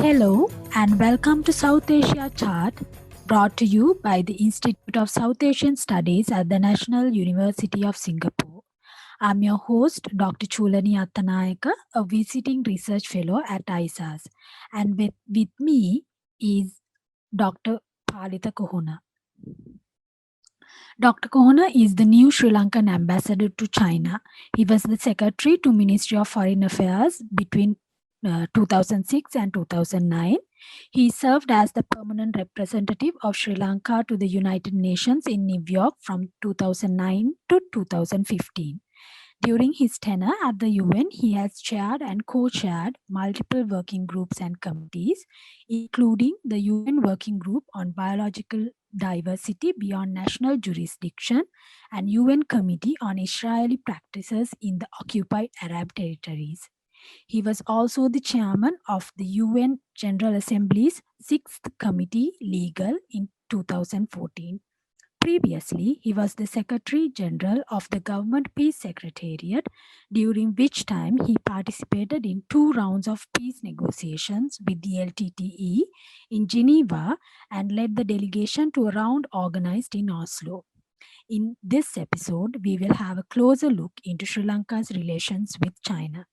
Hello and welcome to South Asia Chart, brought to you by the Institute of South Asian Studies at the National University of Singapore. I'm your host, Dr. Chulanee Attanayake, a visiting research fellow at ISAS, and with me is Dr. Palitha Kohona. Dr. Kohona is the new Sri Lankan Ambassador to China. He was the Secretary to Ministry of Foreign Affairs between 2006 and 2009. He served as the permanent representative of Sri Lanka to the United Nations in New York from 2009 to 2015. During his tenure at the UN, he has chaired and co-chaired multiple working groups and committees, including the UN Working Group on Biological Diversity Beyond National Jurisdiction and UN Committee on Israeli Practices in the Occupied Arab Territories. He was also the chairman of the UN General Assembly's 6th Committee Legal in 2014. Previously, he was the Secretary General of the Government Peace Secretariat, during which time he participated in 2 rounds of peace negotiations with the LTTE in Geneva and led the delegation to a round organized in Oslo. In this episode, we will have a closer look into Sri Lanka's relations with China.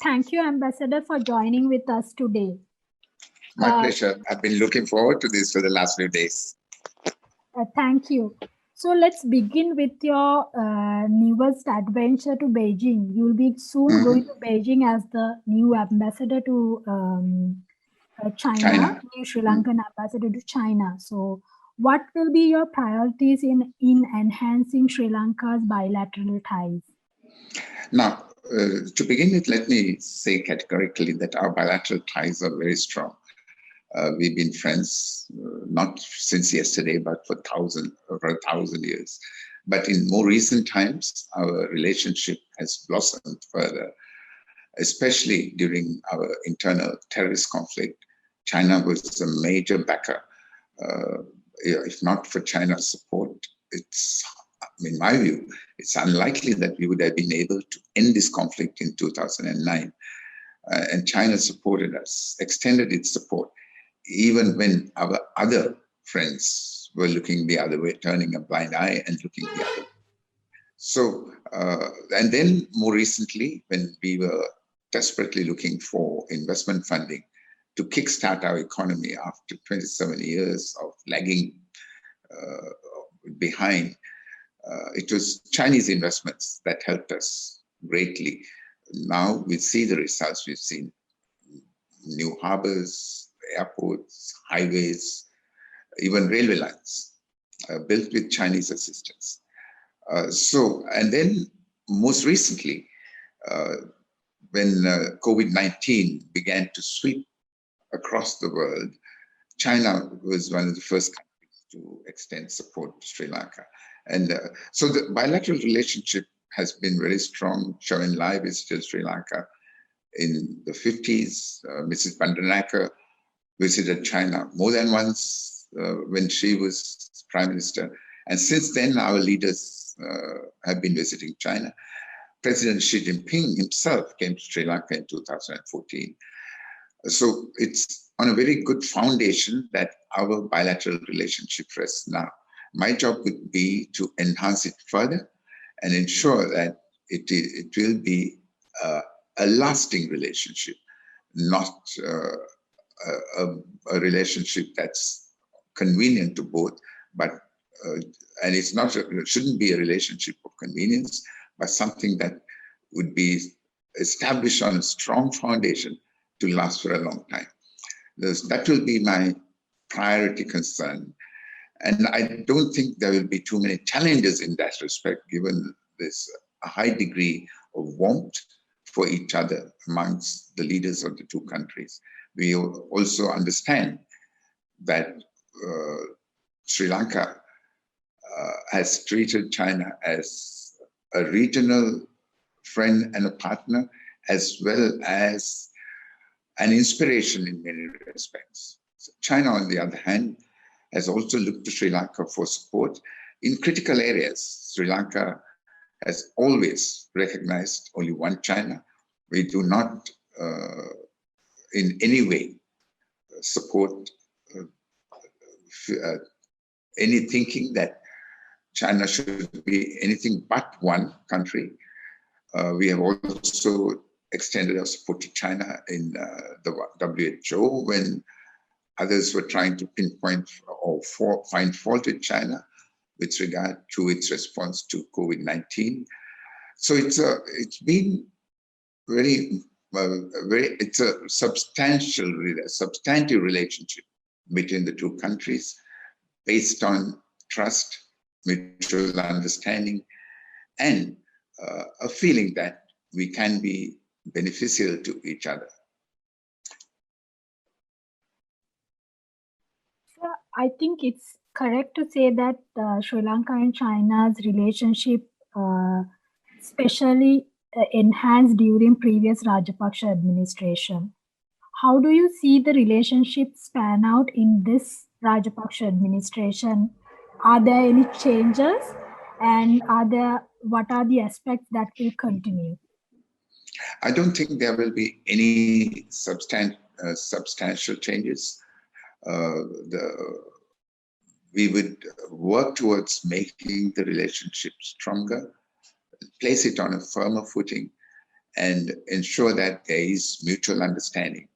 Thank you, Ambassador, for joining with us today. My pleasure. I've been looking forward to this for the last few days. Thank you. So let's begin with your newest adventure to Beijing. You'll be soon going to Beijing as the new ambassador to China, new Sri Lankan ambassador to China. So what will be your priorities in enhancing Sri Lanka's bilateral ties? Now, to begin with, let me say categorically that our bilateral ties are very strong. We've been friends not since yesterday, but for over 1,000 years. But in more recent times, our relationship has blossomed further, especially during our internal terrorist conflict. China was a major backer. If not for China's support, in my view, it's unlikely that we would have been able to end this conflict in 2009. And China supported us, extended its support, even when our other friends were looking the other way, turning a blind eye and looking the other way. So, and then more recently, when we were desperately looking for investment funding to kickstart our economy after 27 years of lagging behind, it was Chinese investments that helped us greatly. Now we see the results. We've seen new harbors, airports, highways, even railway lines built with Chinese assistance. And then most recently, when COVID-19 began to sweep across the world, China was one of the first countries to extend support to Sri Lanka. And so the bilateral relationship has been very strong. Zhou Enlai visited Sri Lanka in the 50s. Mrs. Bandaranaike visited China more than once when she was Prime Minister. And since then, our leaders have been visiting China. President Xi Jinping himself came to Sri Lanka in 2014. So it's on a very good foundation that our bilateral relationship rests now. My job would be to enhance it further and ensure that it will be a lasting relationship, not a relationship that's convenient to both, but and it shouldn't be a relationship of convenience, but something that would be established on a strong foundation to last for a long time. That will be my priority concern. And I don't think there will be too many challenges in that respect, given this high degree of warmth for each other amongst the leaders of the two countries. We also understand that Sri Lanka has treated China as a regional friend and a partner, as well as an inspiration in many respects. So China, on the other hand, has also looked to Sri Lanka for support in critical areas. Sri Lanka has always recognized only one China. We do not in any way support any thinking that China should be anything but one country. We have also extended our support to China in the WHO when others were trying to pinpoint or find fault with China with regard to its response to COVID-19. So it's been it's a substantive relationship between the two countries based on trust, mutual understanding, and a feeling that we can be beneficial to each other. So I think it's correct to say that Sri Lanka and China's relationship especially enhanced during previous Rajapaksa administration. How do you see the relationship span out in this Rajapaksa administration? Are there any changes, and what are the aspects that will continue? I don't think there will be any substantial changes. We would work towards making the relationship stronger, place it on a firmer footing, and ensure that there is mutual understanding.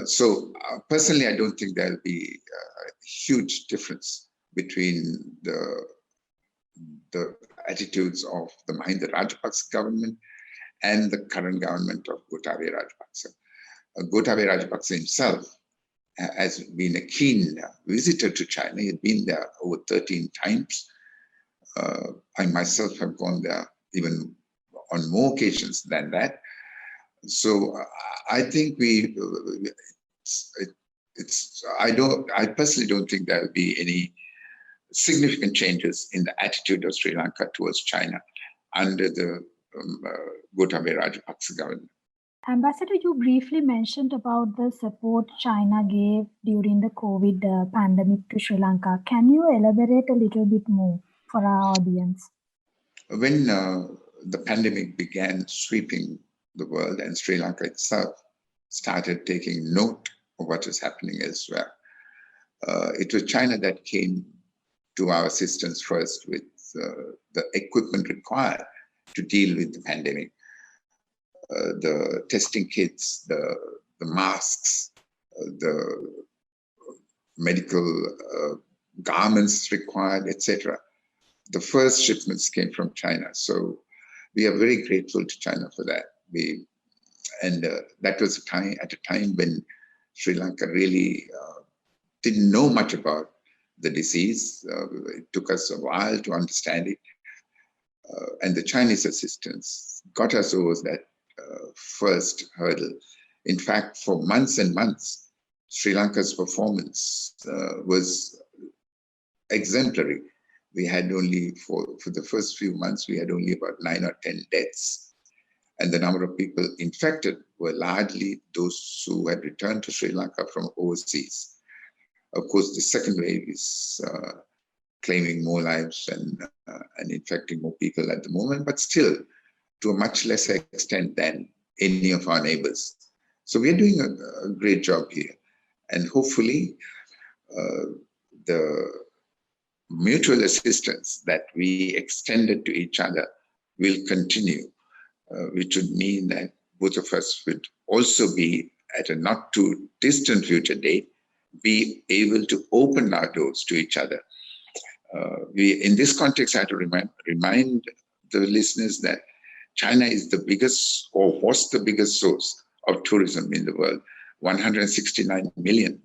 So personally, I don't think there'll be a huge difference between the attitudes of the Mahinda Rajapaksa government and the current government of Gotabaya Rajapaksa. Gotabaya Rajapaksa himself has been a keen visitor to China. He had been there over 13 times. I myself have gone there even on more occasions than that. So I think I personally don't think there will be any significant changes in the attitude of Sri Lanka towards China under the Gotabaya Rajapaksa government. Ambassador, you briefly mentioned about the support China gave during the COVID pandemic to Sri Lanka. Can you elaborate a little bit more for our audience? When the pandemic began sweeping the world and Sri Lanka itself started taking note of what was happening elsewhere, it was China that came to our assistance first with the equipment required to deal with the pandemic. The testing kits, the masks, the medical garments required, etc. The first shipments came from China. So we are very grateful to China for that. That was at a time when Sri Lanka really didn't know much about the disease. It took us a while to understand it. And the Chinese assistance got us over that first hurdle. In fact, for months and months, Sri Lanka's performance was exemplary. We had only, for the first few months, we had only about 9 or 10 deaths. And the number of people infected were largely those who had returned to Sri Lanka from overseas. Of course, the second wave is claiming more lives and infecting more people at the moment, but still to a much lesser extent than any of our neighbors. So we are doing a great job here. And hopefully the mutual assistance that we extended to each other will continue, which would mean that both of us would also be, at a not too distant future date, be able to open our doors to each other. In this context, I have to remind the listeners that China is the biggest, or was the biggest source of tourism in the world. 169 million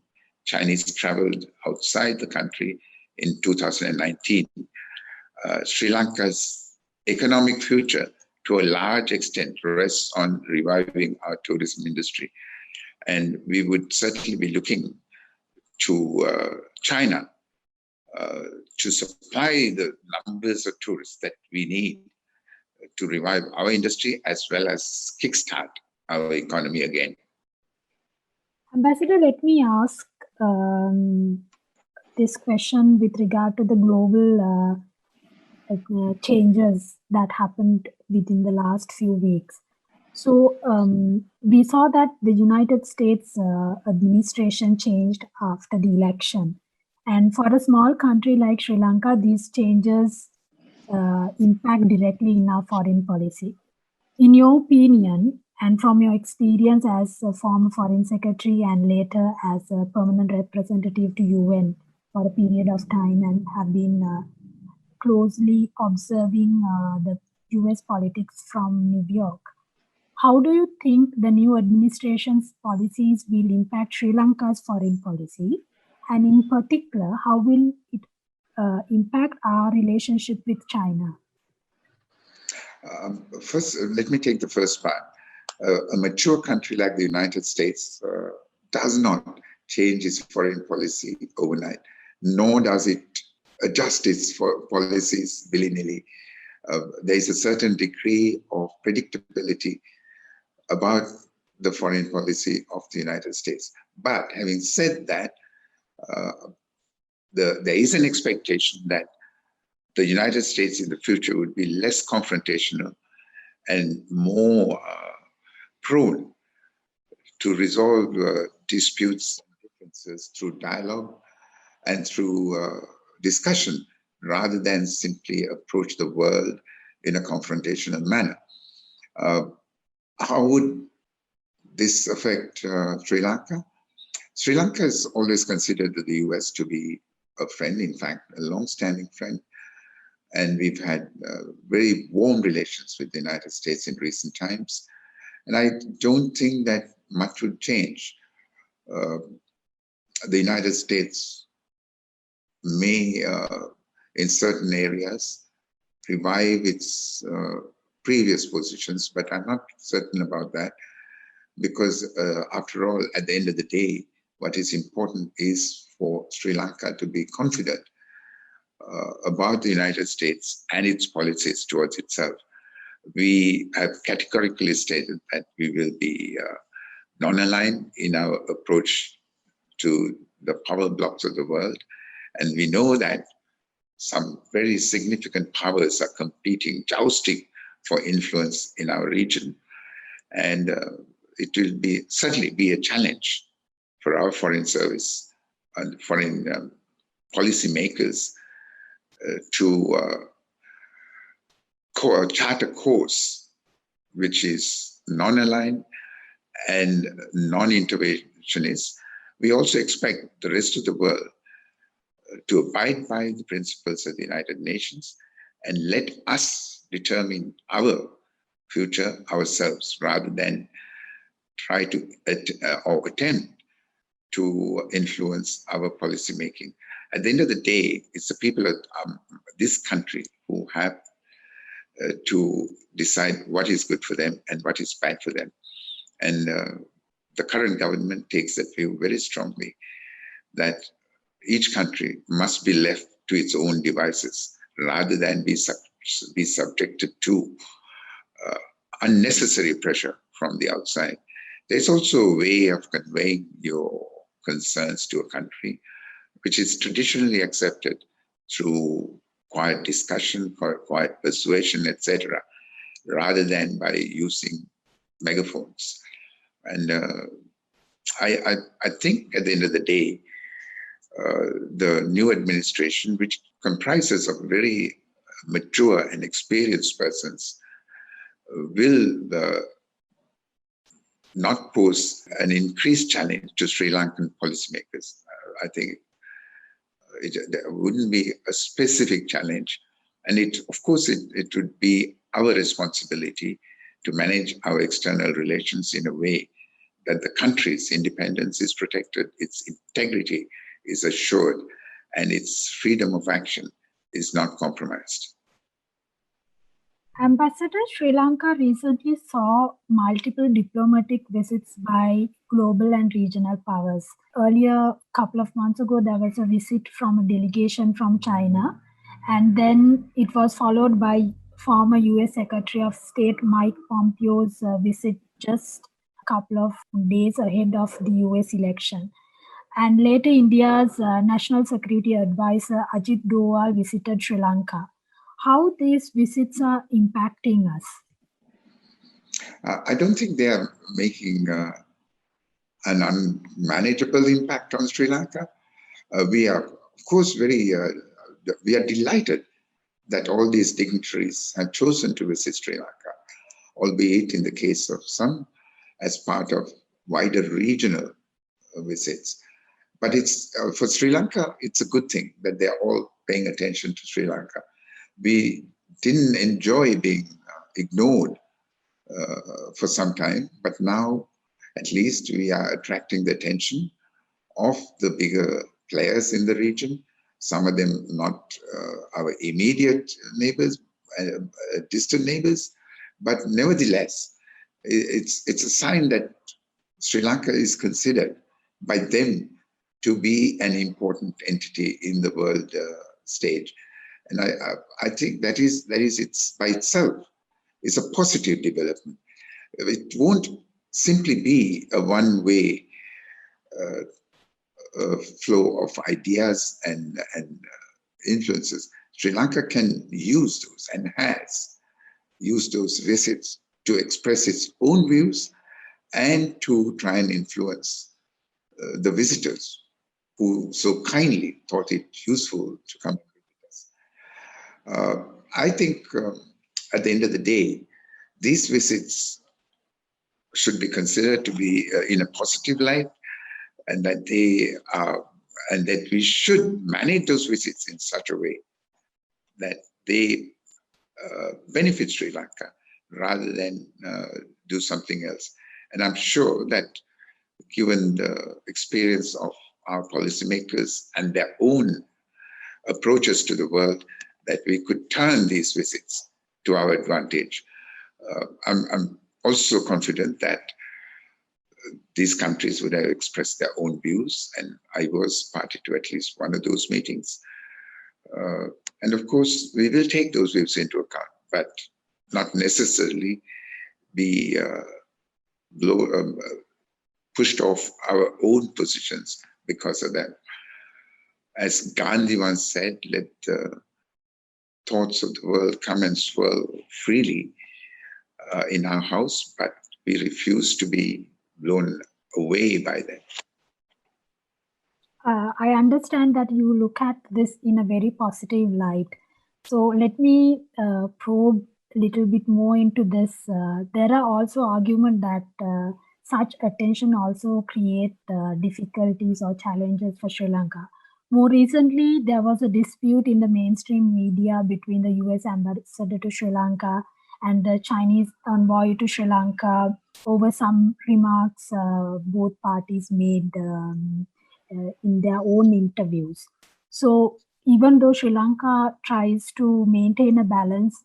Chinese traveled outside the country in 2019. Sri Lanka's economic future, to a large extent, rests on reviving our tourism industry. And we would certainly be looking to China to supply the numbers of tourists that we need to revive our industry as well as kickstart our economy again. Ambassador, let me ask this question with regard to the global changes that happened within the last few weeks. So we saw that the United States administration changed after the election. And for a small country like Sri Lanka, these changes impact directly in our foreign policy. In your opinion, and from your experience as a former foreign secretary and later as a permanent representative to UN for a period of time and have been closely observing the US politics from New York, how do you think the new administration's policies will impact Sri Lanka's foreign policy? And in particular, how will it impact our relationship with China? First, let me take the first part. A mature country like the United States does not change its foreign policy overnight, nor does it adjust its policies willy-nilly. There is a certain degree of predictability about the foreign policy of the United States. But having said that, there is an expectation that the United States in the future would be less confrontational and more prone to resolve disputes and differences through dialogue and through discussion, rather than simply approach the world in a confrontational manner. How would this affect Sri Lanka? Sri Lanka has always considered the US to be a friend, in fact, a long-standing friend. And we've had very warm relations with the United States in recent times. And I don't think that much would change. The United States may, in certain areas, revive its previous positions, but I'm not certain about that, because after all, at the end of the day, what is important is for Sri Lanka to be confident about the United States and its policies towards itself. We have categorically stated that we will be non-aligned in our approach to the power blocks of the world. And we know that some very significant powers are competing, jousting for influence in our region. And it will certainly be a challenge for our foreign service and foreign policy makers to chart a course which is non-aligned and non-interventionist. We also expect the rest of the world to abide by the principles of the United Nations and let us determine our future ourselves, rather than try to or attempt to influence our policy making. At the end of the day, it's the people of this country who have to decide what is good for them and what is bad for them. And the current government takes that view very strongly, that each country must be left to its own devices rather than be subjected to unnecessary pressure from the outside. There's also a way of conveying your concerns to a country which is traditionally accepted through quiet discussion, quiet persuasion, etc., rather than by using megaphones. And I think at the end of the day, the new administration, which comprises of very mature and experienced persons, will not pose an increased challenge to Sri Lankan policymakers. I think there wouldn't be a specific challenge. And of course, it would be our responsibility to manage our external relations in a way that the country's independence is protected, its integrity is assured, and its freedom of action is not compromised. Ambassador, Sri Lanka recently saw multiple diplomatic visits by global and regional powers. Earlier, a couple of months ago, there was a visit from a delegation from China, and then it was followed by former US Secretary of State Mike Pompeo's visit just a couple of days ahead of the US election. And later, India's National Security Advisor Ajit Doval visited Sri Lanka. How these visits are impacting us? I don't think they are making an unmanageable impact on Sri Lanka. We are, of course, we are delighted that all these dignitaries have chosen to visit Sri Lanka, albeit in the case of some as part of wider regional visits. But it's for Sri Lanka, it's a good thing that they are all paying attention to Sri Lanka. We didn't enjoy being ignored for some time, but now at least we are attracting the attention of the bigger players in the region, some of them not our immediate neighbors, distant neighbors, but nevertheless, it's a sign that Sri Lanka is considered by them to be an important entity in the world stage. And I think that is it's by itself is a positive development. It won't simply be a one-way flow of ideas and influences. Sri Lanka can use those and has used those visits to express its own views and to try and influence the visitors who so kindly thought it useful to come with us. I think at the end of the day, these visits should be considered to be in a positive light, and that they are, and that we should manage those visits in such a way that they benefit Sri Lanka rather than do something else. And I'm sure that given the experience of our policymakers and their own approaches to the world, that we could turn these visits to our advantage. I'm also confident that these countries would have expressed their own views, and I was party to at least one of those meetings. And of course, we will take those views into account, but not necessarily be pushed off our own positions because of them. As Gandhi once said, let the thoughts of the world come and swirl freely in our house, but we refuse to be blown away by them. I understand that you look at this in a very positive light. So let me probe a little bit more into this. There are also arguments that such attention also create difficulties or challenges for Sri Lanka. More recently, there was a dispute in the mainstream media between the US ambassador to Sri Lanka and the Chinese envoy to Sri Lanka over some remarks both parties made in their own interviews. So even though Sri Lanka tries to maintain a balance,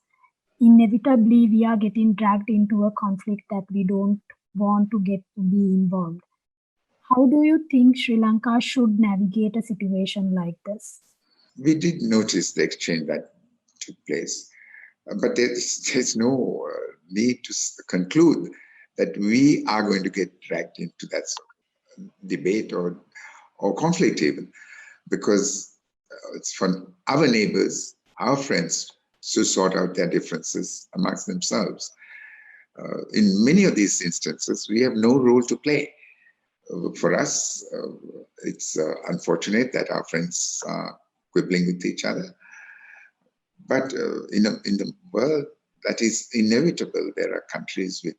inevitably we are getting dragged into a conflict that we don't want to be involved. How do you think Sri Lanka should navigate a situation like this? We did notice the exchange that took place, but there's no need to conclude that we are going to get dragged into that debate or conflict even, because it's for our neighbors, our friends, to sort out their differences amongst themselves. In many of these instances, we have no role to play. For us, it's unfortunate that our friends are quibbling with each other. But in the world, that is inevitable. There are countries with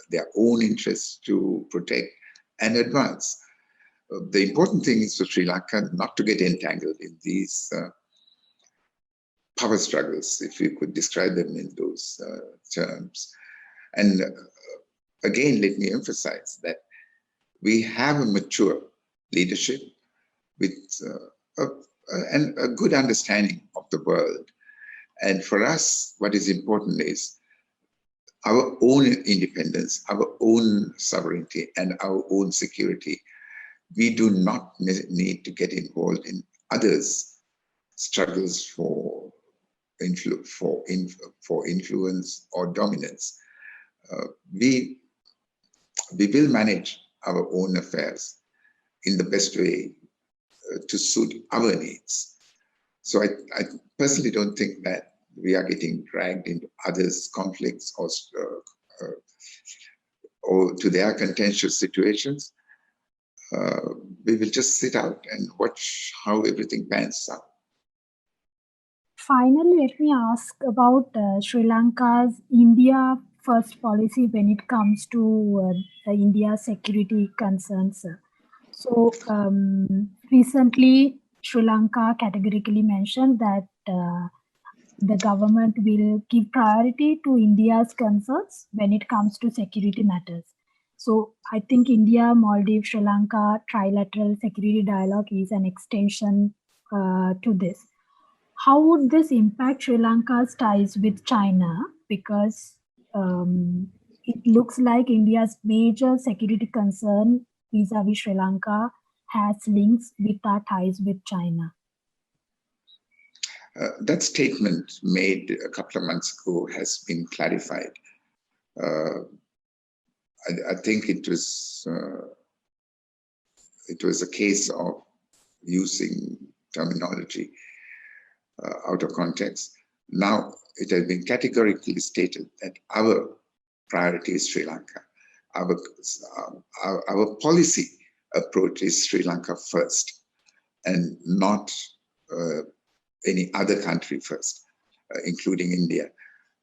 their own interests to protect and advance. The important thing is for Sri Lanka not to get entangled in these power struggles, if you could describe them in those terms. And again, let me emphasize that we have a mature leadership with a good understanding of the world. And for us, what is important is our own independence, our own sovereignty, and our own security. We do not need to get involved in others' struggles for influence or dominance. We will manage our own affairs in the best way to suit our needs. So I personally don't think that we are getting dragged into others' conflicts or or to their contentious situations, we will just sit out and watch how everything pans out. Finally, let me ask about Sri Lanka's India first policy when it comes to India's security concerns. So recently, Sri Lanka categorically mentioned that the government will give priority to India's concerns when it comes to security matters. So I think India, Maldives, Sri Lanka trilateral security dialogue is an extension to this. How would this impact Sri Lanka's ties with China? Because it looks like India's major security concern vis-a-vis Sri Lanka has links with our ties with China. That statement made a couple of months ago has been clarified. I think it was a case of using terminology out of context. Now it has been categorically stated that our priority is Sri Lanka. Our policy approach is Sri Lanka first, and not any other country first, including India.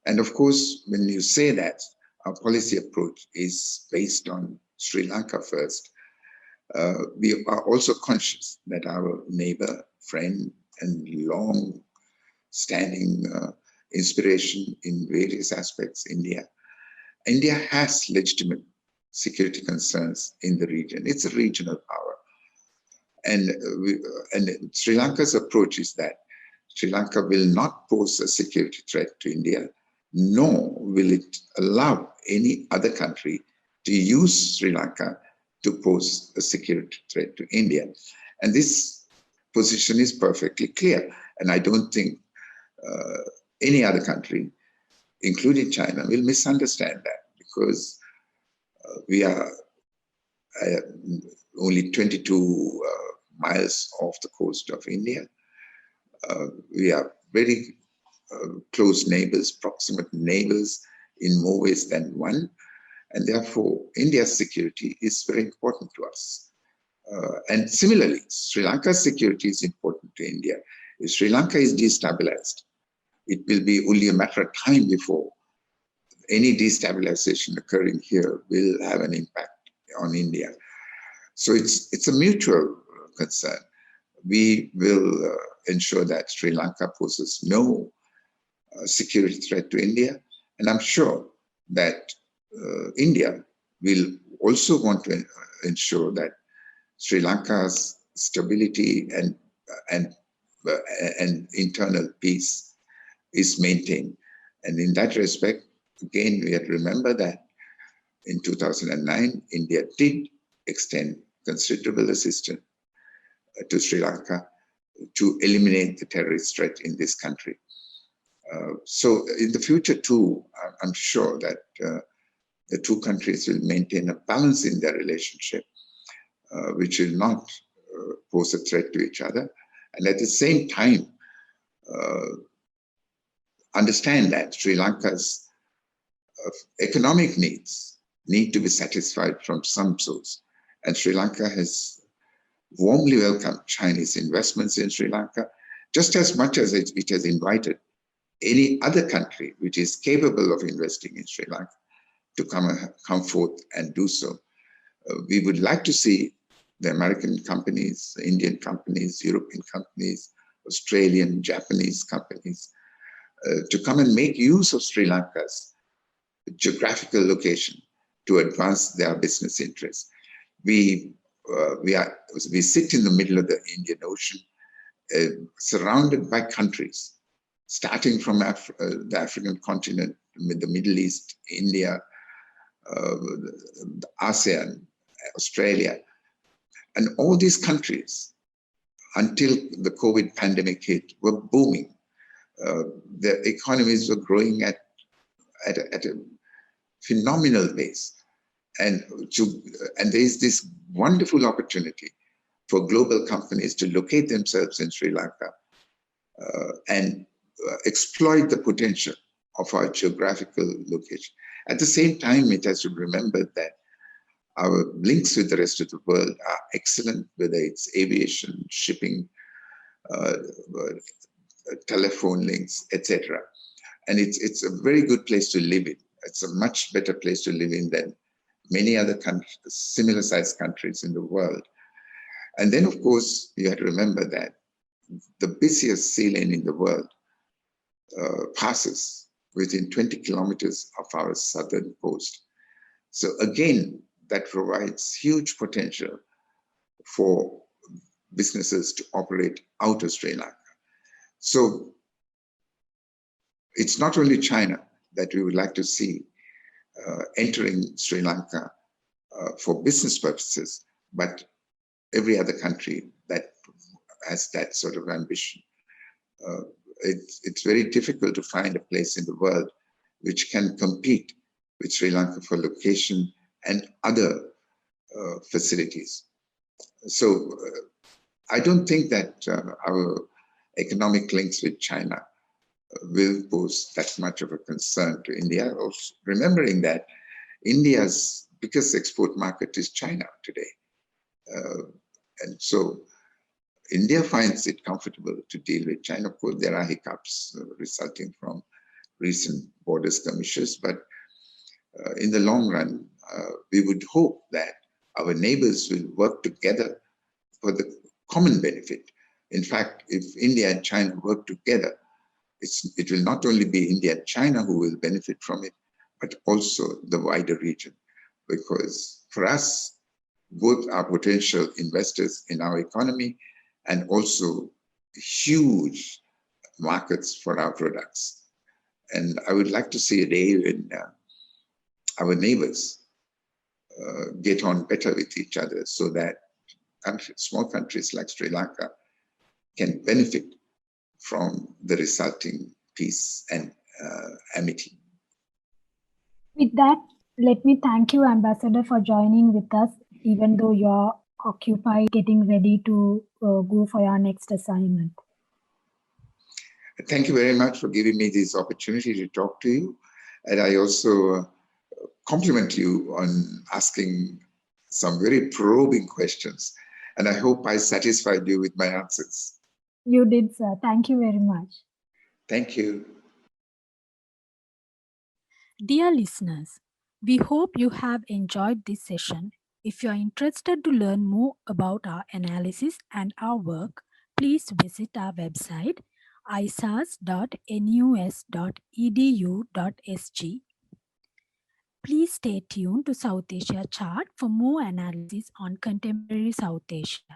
And of course, when you say that our policy approach is based on Sri Lanka first, we are also conscious that our neighbor, friend, and long-standing inspiration in various aspects, India has legitimate security concerns in the region. It's a regional power. And Sri Lanka's approach is that Sri Lanka will not pose a security threat to India, nor will it allow any other country to use Sri Lanka to pose a security threat to India. And this position is perfectly clear. And I don't think any other country, including China, will misunderstand that, because we are only 22 miles off the coast of India. We are very close neighbors, proximate neighbors in more ways than one. And therefore, India's security is very important to us. And similarly, Sri Lanka's security is important to India. If Sri Lanka is destabilized, it will be only a matter of time before any destabilization occurring here will have an impact on India. So it's a mutual concern. We will ensure that Sri Lanka poses no security threat to India. And I'm sure that India will also want to ensure that Sri Lanka's stability and internal peace is maintained. And in that respect, again, we have to remember that in 2009, India did extend considerable assistance to Sri Lanka to eliminate the terrorist threat in this country. So in the future too, I'm sure that the two countries will maintain a balance in their relationship, which will not pose a threat to each other. And at the same time, understand that Sri Lanka's economic needs need to be satisfied from some source. And Sri Lanka has warmly welcomed Chinese investments in Sri Lanka, just as much as it has invited any other country which is capable of investing in Sri Lanka to come forth and do so. We would like to see the American companies, Indian companies, European companies, Australian, Japanese companies to come and make use of Sri Lanka's geographical location to advance their business interests. We sit in the middle of the Indian Ocean, surrounded by countries, starting from the African continent, the Middle East, India, ASEAN, Australia, and all these countries, until the COVID pandemic hit, were booming. Their economies were growing at a phenomenal pace. And there is this wonderful opportunity for global companies to locate themselves in Sri Lanka and exploit the potential of our geographical location. At the same time, it has to be remembered that our links with the rest of the world are excellent, whether it's aviation, shipping, uh, telephone links, etc. And it's a very good place to live in. It's a much better place to live in than many other countries, similar sized countries in the world. And then, of course, you have to remember that the busiest sea lane in the world passes within 20 kilometers of our southern coast. So again, that provides huge potential for businesses to operate out of Sri Lanka. So it's not only China that we would like to see entering Sri Lanka for business purposes, but every other country that has that sort of ambition. It's very difficult to find a place in the world which can compete with Sri Lanka for location and other facilities. So I don't think that our economic links with China will pose that much of a concern to India. Also, remembering that India's biggest export market is China today. And so India finds it comfortable to deal with China. Of course, there are hiccups resulting from recent border skirmishes, but in the long run, we would hope that our neighbors will work together for the common benefit. In fact, if India and China work together, it will not only be India and China who will benefit from it, but also the wider region. Because for us, both are potential investors in our economy and also huge markets for our products. And I would like to see a day when our neighbors get on better with each other so that small countries like Sri Lanka can benefit from the resulting peace and amity. With that, let me thank you, Ambassador, for joining with us, even though you're occupied getting ready to go for your next assignment. Thank you very much for giving me this opportunity to talk to you. And I also compliment you on asking some very probing questions. And I hope I satisfied you with my answers. You did, sir. Thank you very much. Thank you. Dear listeners, we hope you have enjoyed this session. If you are interested to learn more about our analysis and our work, please visit our website isas.nus.edu.sg. Please stay tuned to South Asia Chart for more analysis on contemporary South Asia.